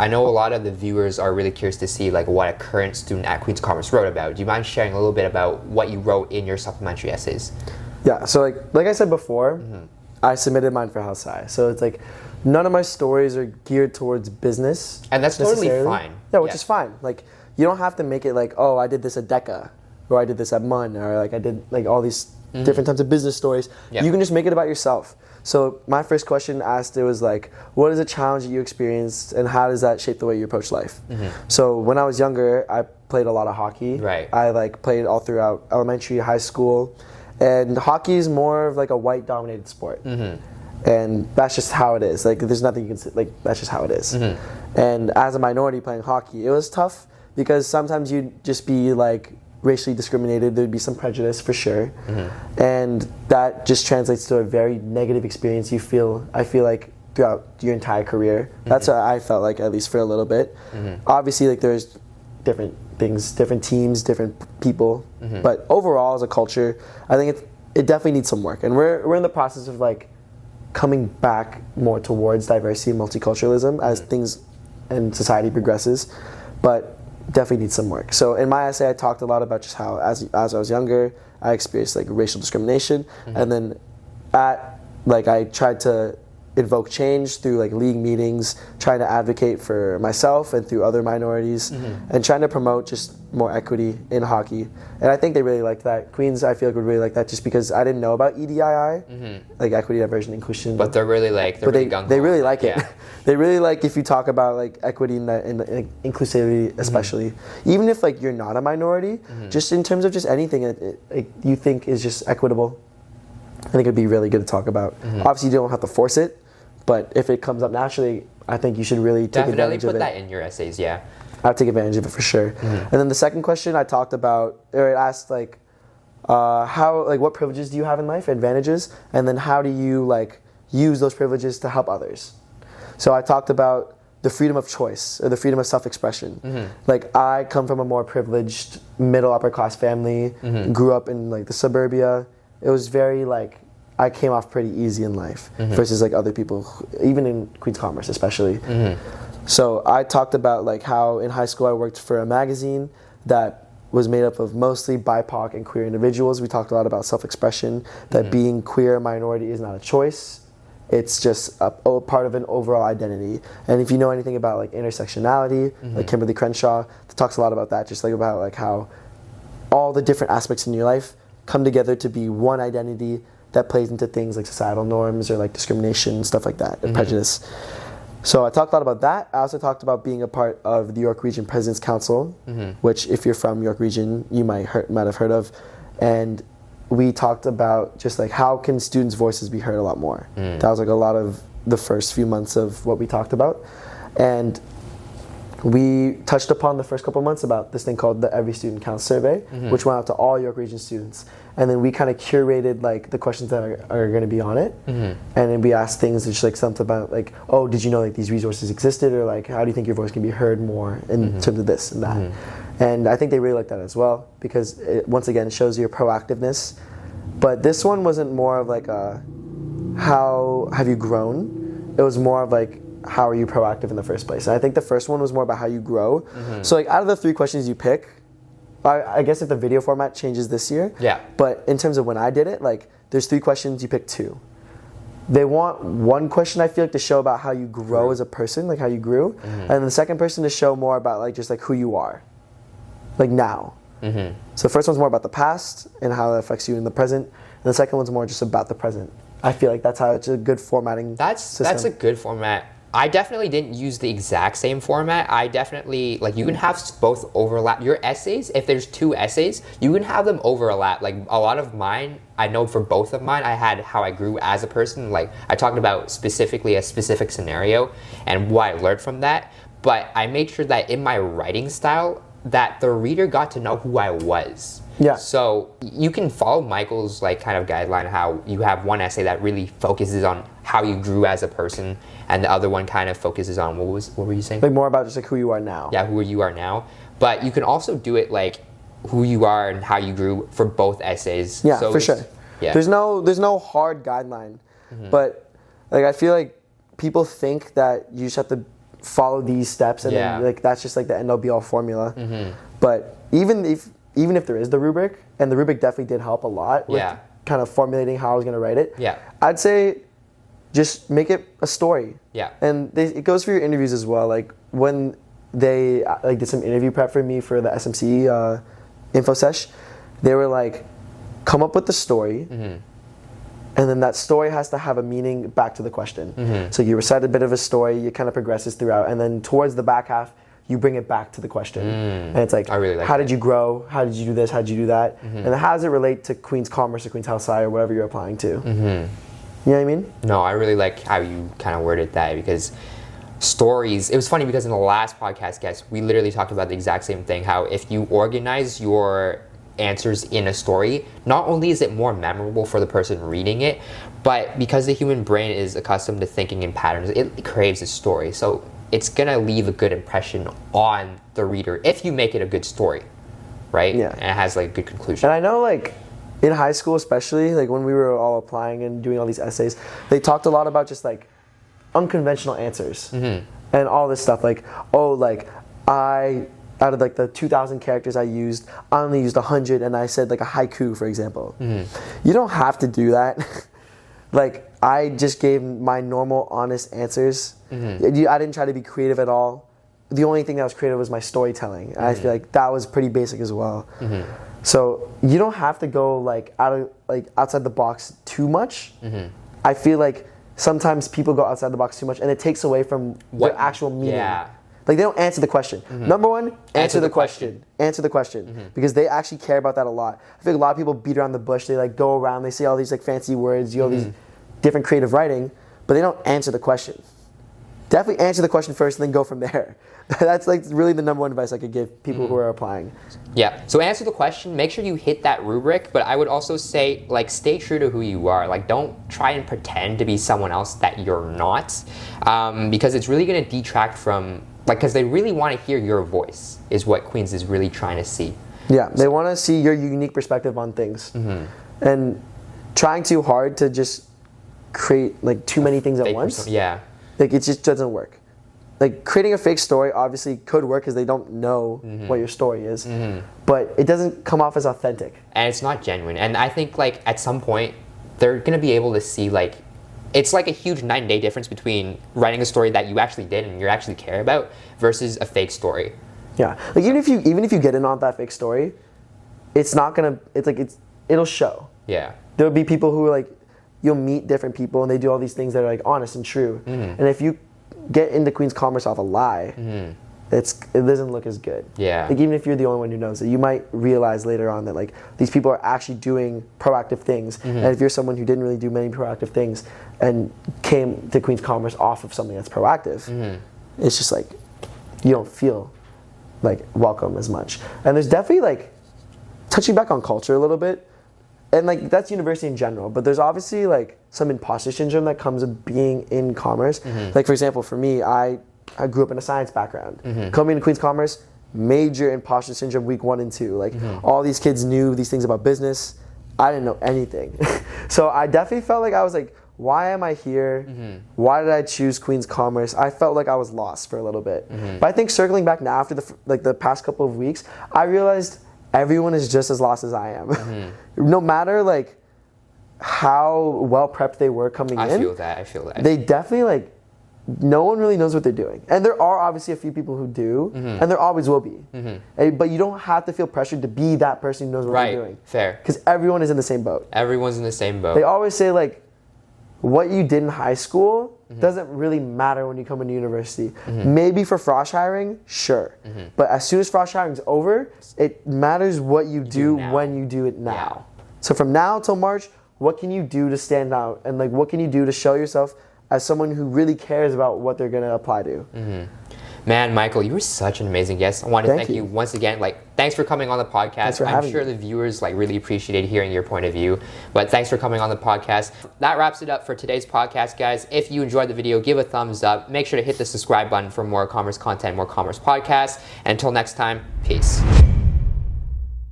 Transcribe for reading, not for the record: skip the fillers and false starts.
I know a lot of the viewers are really curious to see like what a current student at Queen's Commerce wrote about. Do you mind sharing a little bit about what you wrote in your supplementary essays? Yeah, so like I said before, I submitted mine for House Sci. So it's like none of my stories are geared towards business. And that's totally fine. Yeah, which is fine. Like you don't have to make it like, oh, I did this at DECA, or I did this at MUN, or like I did like all these different types of business stories. Yeah. You can just make it about yourself. So my first question asked, it was like, what is a challenge that you experienced and how does that shape the way you approach life? So when I was younger, I played a lot of hockey. Right. I like played all throughout elementary, high school. And hockey is more of like a white dominated sport. And that's just how it is. Like there's nothing you can say, like that's just how it is. And as a minority playing hockey, it was tough because sometimes you'd just be like racially discriminated. There'd be some prejudice for sure. And that just translates to a very negative experience I feel like throughout your entire career. That's what I felt like, at least for a little bit. Obviously like there's different things, different teams, different people, but overall as a culture, I think it definitely needs some work, and we're in the process of like coming back more towards diversity and multiculturalism as things and society progresses, but definitely needs some work. So in my essay, I talked a lot about just how as I was younger, I experienced like racial discrimination, and then I tried to invoke change through like league meetings, trying to advocate for myself and through other minorities, and trying to promote just more equity in hockey. And I think they really liked that. Queens, I feel like, would really like that just because I didn't know about EDII, like equity, diversity, inclusion. But they're really like, they really like it. They really like if you talk about like equity and inclusivity, especially. Even if like you're not a minority, just in terms of just anything you think is just equitable, I think it'd be really good to talk about. Obviously, you don't have to force it, but if it comes up naturally, I think you should really take advantage of it. Definitely put that in your essays, yeah. I would take advantage of it for sure. And then the second question I talked about, or it asked like, what privileges do you have in life, advantages, and then how do you like use those privileges to help others? So I talked about the freedom of choice or the freedom of self-expression. Like I come from a more privileged middle upper class family, grew up in like the suburbia. It was very like, I came off pretty easy in life versus like other people, even in Queen's Commerce especially. So I talked about like how in high school I worked for a magazine that was made up of mostly BIPOC and queer individuals. We talked a lot about self-expression, that being queer minority is not a choice. It's just a part of an overall identity. And if you know anything about like intersectionality, like Kimberly Crenshaw talks a lot about that, just like about like how all the different aspects in your life come together to be one identity that plays into things like societal norms or like discrimination, stuff like that, and prejudice. So I talked a lot about that. I also talked about being a part of the York Region President's Council, which if you're from York Region, you might have heard of. And we talked about just like how can students' voices be heard a lot more. That was like a lot of the first few months of what we talked about. And we touched upon the first couple months about this thing called the Every Student Counts survey, which went out to all York Region students. And then we kind of curated like the questions that are going to be on it. And then we asked things just like something about like, oh, did you know like these resources existed, or like how do you think your voice can be heard more in terms of this and that. And I think they really like that as well because it, once again, shows your proactiveness. But this one wasn't more of like a how have you grown? It was more of like how are you proactive in the first place? And I think the first one was more about how you grow. So like out of the 3 questions you pick, I guess if the video format changes this year, but in terms of when I did it, like there's 3 questions, you pick 2. They want 1 question, I feel like, to show about how you grow as a person, like how you grew, and then the second person to show more about like just like who you are, like now. So the first one's more about the past and how it affects you in the present, and the second one's more just about the present. I feel like that's how it's a good formatting system. That's a good format. I definitely didn't use the exact same format. I definitely, like, you can have both overlap. Your essays, if there's 2 essays, you can have them overlap. Like, a lot of mine, I know for both of mine, I had how I grew as a person. Like, I talked about specifically a specific scenario and what I learned from that. But I made sure that in my writing style, that the reader got to know who I was. So you can follow Michael's like kind of guideline, how you have one essay that really focuses on how you grew as a person, and the other one kind of focuses on what were you saying? Like more about just like who you are now. Yeah, who you are now. But you can also do it like who you are and how you grew for both essays. Yeah, so for sure. Yeah. There's no hard guideline, but like I feel like people think that you just have to follow these steps, and then like that's just like the end all be all formula. But even if there is the rubric, and the rubric definitely did help a lot with kind of formulating how I was going to write it, I'd say just make it a story. And it goes for your interviews as well. Like when they like did some interview prep for me for the SMC info sesh, they were like, come up with the story, and then that story has to have a meaning back to the question. So you recite a bit of a story, it kind of progresses throughout, and then towards the back half, you bring it back to the question. And it's like, how did you grow? How did you do this? How did you do that? And then how does it relate to Queen's Commerce or Queen's House High or whatever you're applying to? You know what I mean? No, I really like how you kind of worded that, because stories, it was funny because in the last podcast guest, we literally talked about the exact same thing, how if you organize your answers in a story, not only is it more memorable for the person reading it, but because the human brain is accustomed to thinking in patterns, it craves a story. So it's gonna leave a good impression on the reader if you make it a good story, right? And it has like a good conclusion. And I know like in high school especially, like when we were all applying and doing all these essays, they talked a lot about just like unconventional answers and all this stuff, like, oh, like out of like the 2,000 characters I used, I only used 100, and I said like a haiku, for example. You don't have to do that. Like I just gave my normal, honest answers. I didn't try to be creative at all. The only thing that was creative was my storytelling. I feel like that was pretty basic as well. So you don't have to go like outside the box too much. I feel like sometimes people go outside the box too much, and it takes away from the actual meaning. Like they don't answer the question. Number one, answer the question. Answer the question, because they actually care about that a lot. I think a lot of people beat around the bush. They like go around. They say all these like fancy words, all these different creative writing, but they don't answer the question. Definitely answer the question first, and then go from there. That's like really the number one advice I could give people who are applying. So answer the question. Make sure you hit that rubric. But I would also say like stay true to who you are. Like don't try and pretend to be someone else that you're not, because it's really going to detract from. Like, because they really want to hear your voice is what Queens is really trying to see. They want to see your unique perspective on things. And trying too hard to just create like too many things at once. Like it just doesn't work. Like creating a fake story obviously could work because they don't know what your story is, but it doesn't come off as authentic. And it's not genuine. And I think like at some point they're going to be able to see like, it's like a huge 9-day difference between writing a story that you actually did and you actually care about versus a fake story. Like even if you get in on that fake story, it's not gonna. It'll show. There'll be people who are like, you'll meet different people and they do all these things that are like honest and true. And if you get into Queen's Commerce off a lie, it doesn't look as good. Like even if you're the only one who knows it, you might realize later on that like these people are actually doing proactive things. And if you're someone who didn't really do many proactive things and came to Queen's Commerce off of something that's proactive, it's just like you don't feel like welcome as much. And there's definitely like touching back on culture a little bit, and like that's university in general, but there's obviously like some imposter syndrome that comes with being in commerce. Like for example, for me, I grew up in a science background. Coming to Queen's Commerce, major imposter syndrome week 1 and 2. Like all these kids knew these things about business. I didn't know anything. So I definitely felt like I was like, why am I here? Why did I choose Queen's Commerce? I felt like I was lost for a little bit. But I think circling back now after the past couple of weeks, I realized everyone is just as lost as I am. No matter like how well prepped they were coming in. I feel that. They definitely like, no one really knows what they're doing. And there are obviously a few people who do, and there always will be. But you don't have to feel pressured to be that person who knows what they're doing. Fair. Because everyone is in the same boat. Everyone's in the same boat. They always say like, what you did in high school doesn't really matter when you come into university. Maybe for frosh hiring, sure. But as soon as frosh hiring's over, it matters what you do when you do it now. So from now till March, what can you do to stand out? And like, what can you do to show yourself as someone who really cares about what they're going to apply to? Man, Michael, you were such an amazing guest. I want to thank you once again. Like, thanks for coming on the podcast. I'm sure the viewers like really appreciated hearing your point of view. But thanks for coming on the podcast. That wraps it up for today's podcast, guys. If you enjoyed the video, give a thumbs up. Make sure to hit the subscribe button for more commerce content, more commerce podcasts. And until next time, peace.